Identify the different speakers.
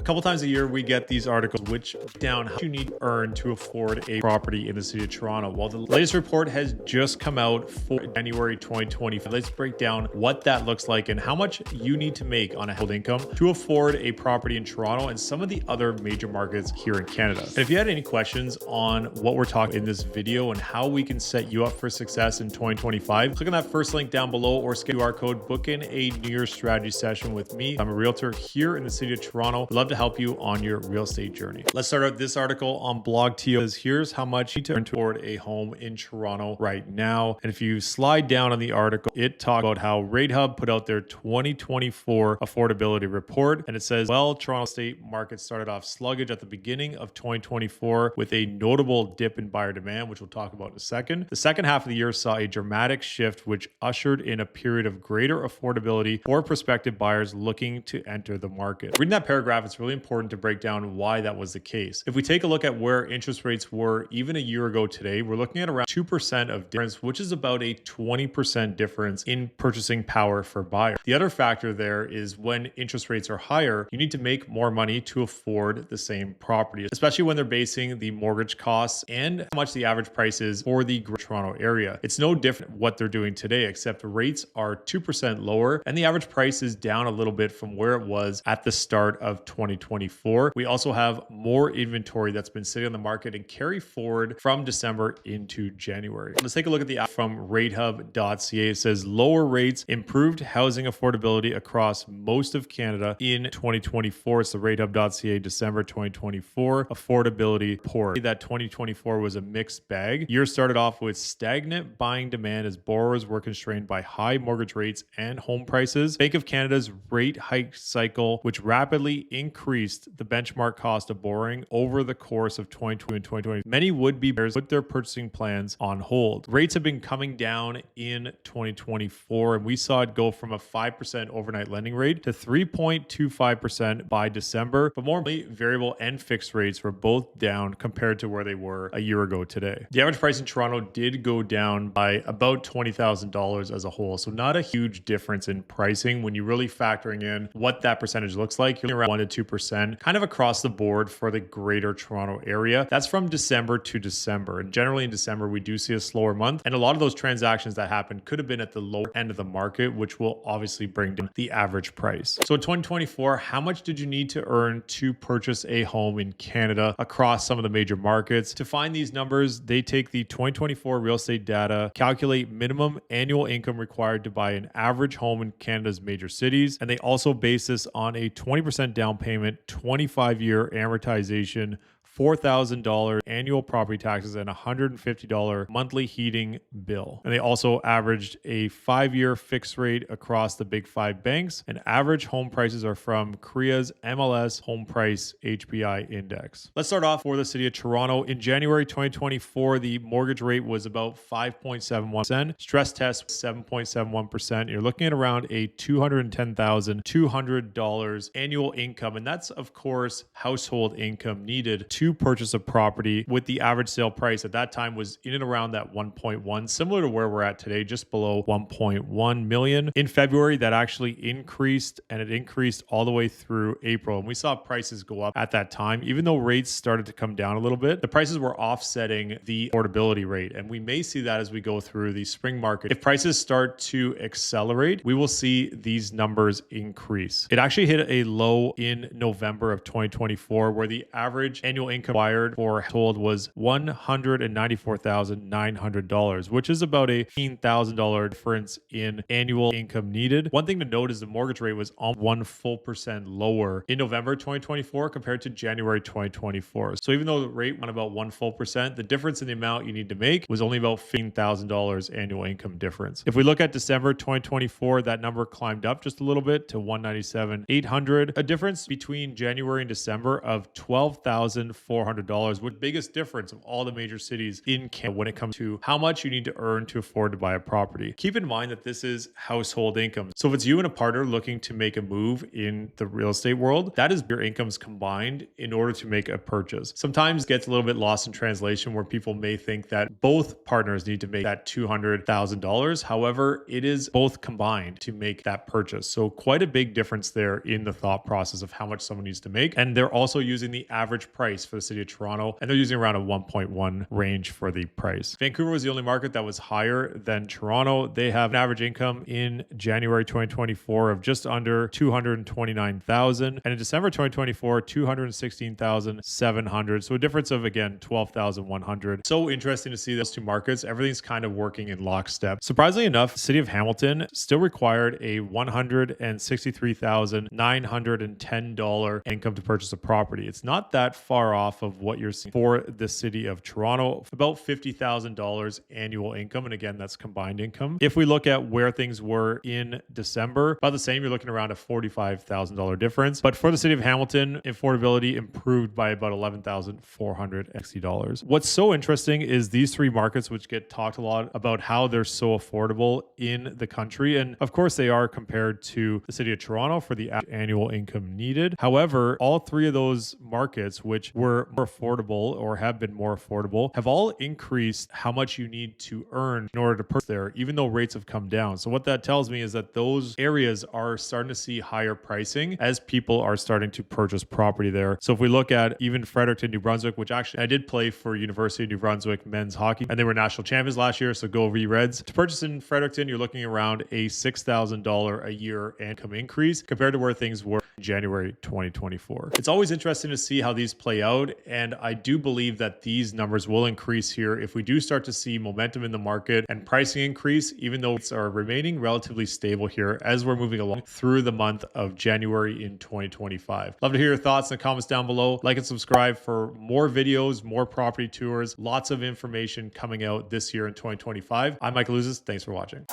Speaker 1: A couple times a year, we get these articles which down how you need to earn to afford a property in the city of Toronto. Well, the latest report has just come out for January 2025. Let's break down what that looks like and how much you need to make on a household income to afford a property in Toronto and some of the other major markets here in Canada. And if you had any questions on what we're talking in this video and how we can set you up for success in 2025, click on that first link down below or scan QR code, book in a New Year's strategy session with me. I'm a realtor here in the city of Toronto. I'd love to help you on your real estate journey. Let's start out this article on Blog TO. Here's how much you need to earn to afford a home in Toronto right now. And if you slide down on the article, it talks about how RateHub put out their 2024 affordability report. And it says, well, Toronto state market started off sluggish at the beginning of 2024 with a notable dip in buyer demand, which we'll talk about in a second. The second half of the year saw a dramatic shift, which ushered in a period of greater affordability for prospective buyers looking to enter the market. Reading that paragraph, it's really important to break down why that was the case. If we take a look at where interest rates were even a year ago today, we're looking at around 2% of difference, which is about a 20% difference in purchasing power for buyers. The other factor there is when interest rates are higher, you need to make more money to afford the same property, especially when they're basing the mortgage costs and how much the average price is for the Toronto area. It's no different what they're doing today, except the rates are 2% lower and the average price is down a little bit from where it was at the start of 2024. We also have more inventory that's been sitting on the market and carry forward from December into January. Let's take a look at the app from ratehub.ca. It says lower rates improved housing affordability across most of Canada in 2024. It's the ratehub.ca December 2024 affordability report. That 2024 was a mixed bag. Year started off with stagnant buying demand as borrowers were constrained by high mortgage rates and home prices. Bank of Canada's rate hike cycle, which rapidly increased the benchmark cost of borrowing over the course of 2020 and 2020. Many would-be buyers put their purchasing plans on hold. Rates have been coming down in 2024, and we saw it go from a 5% overnight lending rate to 3.25% by December. But more importantly, variable and fixed rates were both down compared to where they were a year ago today. The average price in Toronto did go down by about $20,000 as a whole. So not a huge difference in pricing when you're really factoring in what that percentage looks like. You're around 1 to 2%, kind of across the board for the greater Toronto area. That's from December to December. And generally in December, we do see a slower month. And a lot of those transactions that happened could have been at the lower end of the market, which will obviously bring down the average price. So in 2024, how much did you need to earn to purchase a home in Canada across some of the major markets? To find these numbers, they take the 2024 real estate data, calculate minimum annual income required to buy an average home in Canada's major cities, and they also base this on a 20% down payment, 25-year amortization, $4,000 annual property taxes, and $150 monthly heating bill. And they also averaged a 5-year fixed rate across the big 5 banks. And average home prices are from Korea's MLS Home Price HPI Index. Let's start off for the city of Toronto. In January 2024, the mortgage rate was about 5.71%. Stress test 7.71%. You're looking at around a $210,200 annual income. And that's, of course, household income needed to purchase a property, with the average sale price at that time was in and around that 1.1, similar to where we're at today, just below 1.1 million. In February, that actually increased, and it increased all the way through April. And we saw prices go up at that time. Even though rates started to come down a little bit, the prices were offsetting the affordability rate. And we may see that as we go through the spring market. If prices start to accelerate, we will see these numbers increase. It actually hit a low in November of 2024, where the average annual income required for household was $194,900, which is about a $15,000 difference in annual income needed. One thing to note is the mortgage rate was on 1% lower in November 2024 compared to January 2024. So even though the rate went about 1%, the difference in the amount you need to make was only about $15,000 annual income difference. If we look at December 2024, that number climbed up just a little bit to $197,800, a difference between January and December of $12,400. $400, with the biggest difference of all the major cities in Canada when it comes to how much you need to earn to afford to buy a property. Keep in mind that this is household income. So if it's you and a partner looking to make a move in the real estate world, that is your incomes combined in order to make a purchase. Sometimes it gets a little bit lost in translation where people may think that both partners need to make that $200,000. However, it is both combined to make that purchase. So quite a big difference there in the thought process of how much someone needs to make. And they're also using the average price for the city of Toronto, and they're using around a 1.1 range for the price. Vancouver was the only market that was higher than Toronto. They have an average income in January 2024 of just under $229,000, and in December 2024, $216,700. So a difference of, again, $12,100. So interesting to see those two markets. Everything's kind of working in lockstep. Surprisingly enough, the city of Hamilton still required a $163,910 income to purchase a property. It's not that far off of what you're seeing for the city of Toronto, about $50,000 annual income. And again, that's combined income. If we look at where things were in December, about the same, you're looking around a $45,000 difference. But for the city of Hamilton, affordability improved by about $11,460. What's so interesting is these three markets, which get talked a lot about how they're so affordable in the country. And of course, they are compared to the city of Toronto for the annual income needed. However, all three of those markets, which were more affordable or have been more affordable, have all increased how much you need to earn in order to purchase there, even though rates have come down. So what that tells me is that those areas are starting to see higher pricing as people are starting to purchase property there. So if we look at even Fredericton, New Brunswick, which actually I did play for University of New Brunswick men's hockey, and they were national champions last year, so go Reds. To purchase in Fredericton, you're looking around a $6,000 a year income increase compared to where things were in January 2024. It's always interesting to see how these play out, and I do believe that these numbers will increase here if we do start to see momentum in the market and pricing increase, even though it's are remaining relatively stable here as we're moving along through the month of January in 2025. Love to hear your thoughts in the comments down below. Like and subscribe for more videos, more property tours, lots of information coming out this year in 2025. I'm Michael Ouzas. Thanks for watching.